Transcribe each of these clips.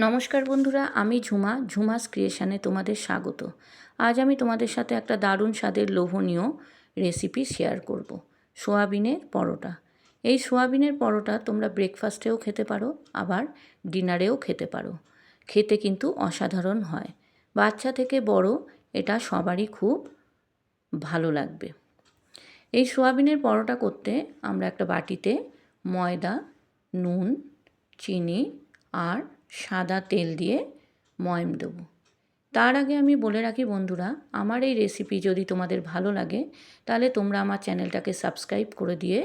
নমস্কার বন্ধুরা, আমি ঝুমাস ক্রিয়েশনে তোমাদের স্বাগত। আজ আমি তোমাদের সাথে একটা দারুণ স্বাদের লোভনীয় রেসিপি শেয়ার করব। সোয়াবিনের পরোটা। এই সোয়াবিনের পরোটা তোমরা ব্রেকফাস্টেও খেতে পারো, আবার ডিনারেও খেতে পারো। খেতে কিন্তু অসাধারণ হয়। বাচ্চা থেকে বড় এটা সবারই খুব ভালো লাগবে। এই সোয়াবিনের পরোটা করতে আমরা একটা বাটিতে ময়দা, নুন, চিনি আর সাদা তেল দিয়ে ময়াম দেবো। তার আগে আমি বলে রাখি বন্ধুরা, আমার এই রেসিপি যদি তোমাদের ভালো লাগে তাহলে তোমরা আমার চ্যানেলটাকে সাবস্ক্রাইব করে দিয়ে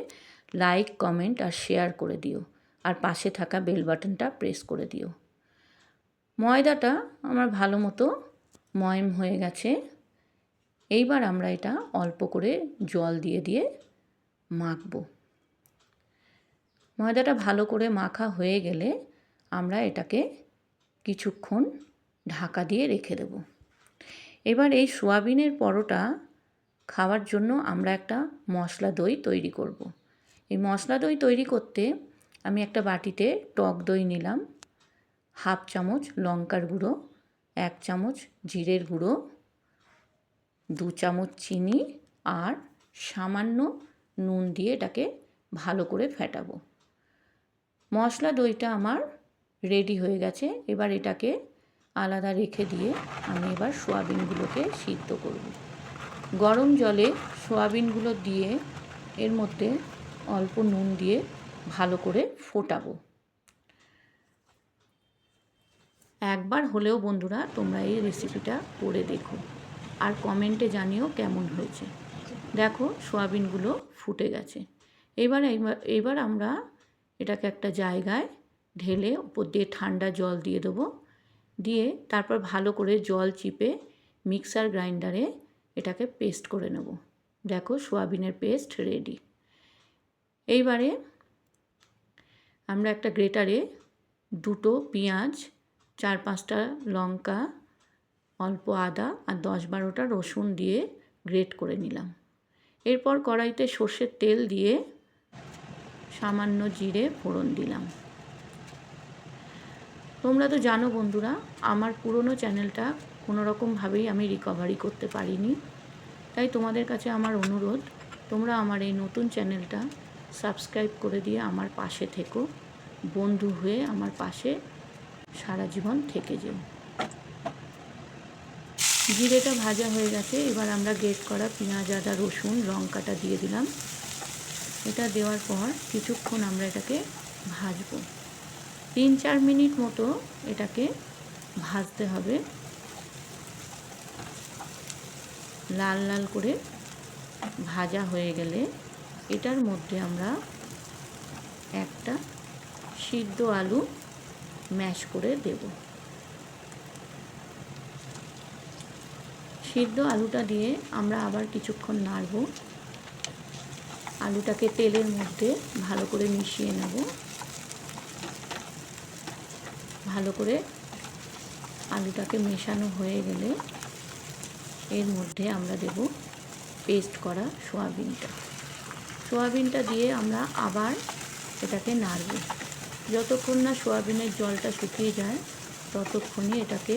লাইক, কমেন্ট আর শেয়ার করে দিও, আর পাশে থাকা বেল বাটনটা প্রেস করে দিও। ময়দাটা আমার ভালো মতো ময়াম হয়ে গেছে। এইবার আমরা এটা অল্প করে জল দিয়ে দিয়ে মাখবো। ময়দাটা ভালো করে মাখা হয়ে গেলে আমরা এটাকে কিছুক্ষণ ঢাকা দিয়ে রেখে দেব। এবার এই সোয়াবিনের পরোটা খাওয়ার জন্য আমরা একটা মশলা দই তৈরি করব। এই মশলা দই তৈরি করতে আমি একটা বাটিতে টক দই নিলাম, হাফ চামচ লঙ্কার গুঁড়ো, 1 চামচ জিরের গুঁড়ো, 2 চামচ চিনি আর সামান্য নুন দিয়ে এটাকে ভালো করে ফেটাবো। মশলা দইটা আমার রেডি হয়ে গেছে। এবার এটাকে আলাদা রেখে দিয়ে আমি এবার সোয়াবিনগুলোকে সিদ্ধ করব। গরম জলে সোয়াবিনগুলো দিয়ে এর মধ্যে অল্প নুন দিয়ে ভালো করে ফোটাবো। একবার হলেও বন্ধুরা তোমরা এই রেসিপিটা করে দেখো আর কমেন্টে জানিও কেমন হয়েছে। দেখো সোয়াবিনগুলো ফুটে গেছে। এবার আমরা এটাকে একটা জায়গায় ঢেলে উপর দিয়ে ঠান্ডা জল দিয়ে দেবো। দিয়ে তারপর ভালো করে জল চিপে মিক্সার গ্রাইন্ডারে এটাকে পেস্ট করে নেব। দেখো সোয়াবিনের পেস্ট রেডি। এইবারে আমরা একটা গ্রেটারে 2টো পেঁয়াজ, 4-5টা লঙ্কা, অল্প আদা আর 10-12টা রসুন দিয়ে গ্রেট করে নিলাম। এরপর কড়াইতে সর্ষের তেল দিয়ে সামান্য জিরে ফোড়ন দিলাম। তোমরা তো জানো বন্ধুরা, আমার পুরনো চ্যানেলটা কোনো রকমভাবেই আমি রিকভারি করতে পারিনি। তাই তোমাদের কাছে আমার অনুরোধ, তোমরা আমার এই নতুন চ্যানেলটা সাবস্ক্রাইব করে দিয়ে আমার পাশে থেকো, বন্ধু হয়ে আমার পাশে সারা জীবন থেকে যেও। জিরেটা ভাজা হয়ে গেছে। এবার আমরা গ্রেট করা পেঁয়াজ, আদা, রসুন, লঙ্কাটা দিয়ে দিলাম। এটা দেওয়ার পর কিছুক্ষণ আমরা এটাকে ভাজবো। 3-4 মিনিট মতো এটাকে ভাজতে হবে। লাল লাল করে ভাজা হয়ে গেলে এটার মধ্যে আমরা একটা সিদ্ধ আলু ম্যাশ করে দেব। সিদ্ধ আলুটা দিয়ে আমরা আবার কিছুক্ষণ নাড়ব। আলুটাকে তেলের মধ্যে ভালো করে মিশিয়ে নেব। ভালো করে আলুটাকে মেশানো হয়ে গেলে এর মধ্যে আমরা দেব পেস্ট করা সোয়াবিনটা দিয়ে আমরা আবার এটাকে নাড়ব। যতক্ষণ না সোয়াবিনের জলটা শুকিয়ে যায় ততক্ষণই এটাকে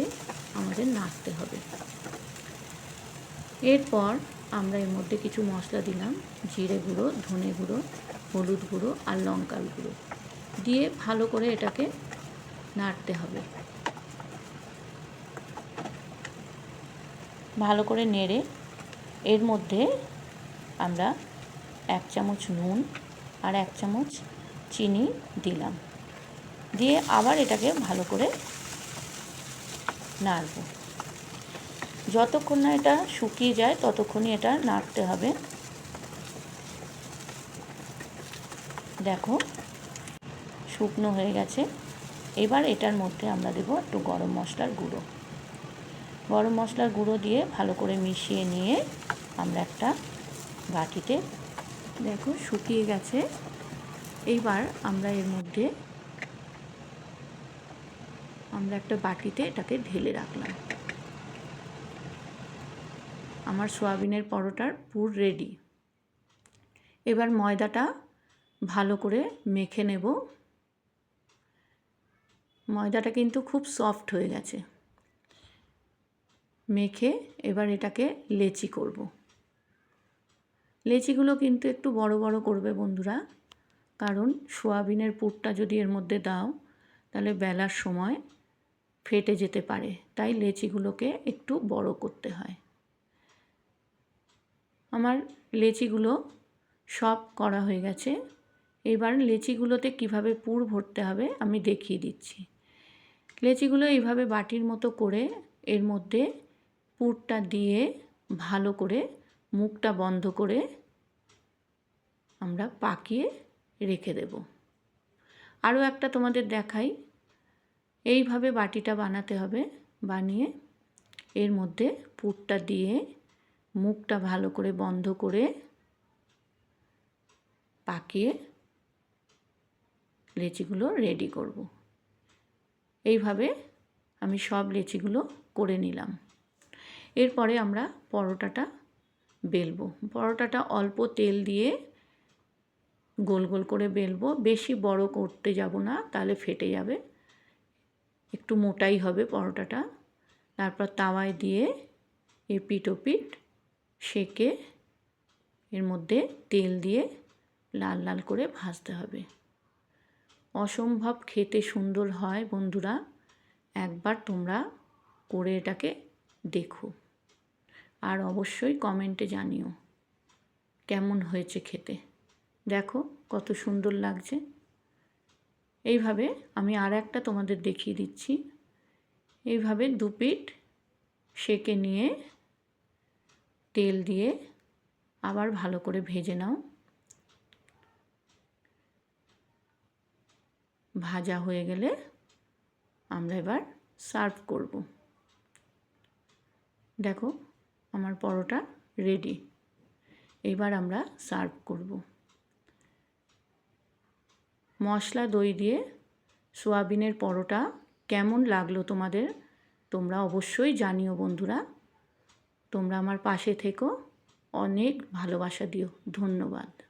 আমাদের নাড়তে হবে। এরপর আমরা এর মধ্যে কিছু মশলা দিলাম, জিরে গুঁড়ো, ধনে গুঁড়ো, হলুদ গুঁড়ো আর লঙ্কার গুঁড়ো দিয়ে ভালো করে এটাকে নাড়তে হবে। ভালো করে নেড়ে এর মধ্যে আমরা 1 চামচ নুন আর 1 চামচ চিনি দিলাম। দিয়ে আবার এটাকে ভালো করে নাড়ব। যতক্ষণ না এটা শুকিয়ে যায় ততক্ষণই এটা নাড়তে হবে। দেখো শুকনো হয়ে গেছে। এবার এটার মধ্যে আমরা দেব একটু গরম মশলার গুঁড়ো দিয়ে ভালো করে মিশিয়ে নিয়ে আমরা একটা বাটিতে, দেখো শুকিয়ে গেছে। এইবার আমরা এর মধ্যে একটা বাটিতে এটাকে ঢেলে রাখলাম। আমার সোয়াবিনের পরোটার পুর রেডি। এবার ময়দাটা ভালো করে মেখে নেব। ময়দাটা কিন্তু খুব সফট হয়ে গেছে। মেখে এবার এটাকে লেচি করব। লেচিগুলো কিন্তু একটু বড় বড় করবে বন্ধুরা, কারণ সোয়াবিনের পুরটা যদি এর মধ্যে দাও তাহলে বেলার সময় ফেটে যেতে পারে, তাই লেচিগুলোকে একটু বড় করতে হয়। আমার লেচিগুলো সব করা হয়ে গেছে। এবার লেচিগুলোতে কিভাবে পুর ভরতে হবে আমি দেখিয়ে দিচ্ছি। লেচিগুলো এইভাবে বাটির মতো করে এর মধ্যে পুরটা দিয়ে ভালো করে মুখটা বন্ধ করে আমরা পাকিয়ে রেখে দেব। আরও একটা তোমাদের দেখাই, এইভাবে বাটিটা বানাতে হবে। বানিয়ে এর মধ্যে পুরটা দিয়ে মুখটা ভালো করে বন্ধ করে পাকিয়ে লেচিগুলো রেডি করব। এইভাবে আমি সব লেচিগুলো করে নিলাম। এরপরে আমরা পরোটাটা বেলবো। পরোটাটা অল্প তেল দিয়ে গোল গোল করে বেলবো, বেশি বড় করতে যাব না, তাহলে ফেটে যাবে। একটু মোটাই হবে পরোটাটা। তারপর তাওয়ায় দিয়ে এপিঠ ওপিঠ সেঁকে এর মধ্যে তেল দিয়ে লাল লাল করে ভাজতে হবে। অসম্ভব খেতে সুন্দর হয় বন্ধুরা, একবার তোমরা করে এটাকে দেখো, আর অবশ্যই কমেন্টে জানিও কেমন হয়েছে খেতে। দেখো কত সুন্দর লাগছে। এইভাবে আমি আর একটা তোমাদের দেখিয়ে দিচ্ছি। এইভাবে দুপিঠ সেঁকে নিয়ে তেল দিয়ে আবার ভালো করে ভেজে নাও। ভাজা হয়ে গেলে আমরা এবার সার্ভ করব। দেখো আমার পরোটা রেডি। এবার আমরা সার্ভ করব। মশলা দই দিয়ে সোয়াবিনের পরোটা কেমন লাগলো তোমাদের, তোমরা অবশ্যই জানিও বন্ধুরা। তোমরা আমার পাশে থেকো, অনেক ভালোবাসা দিও। ধন্যবাদ।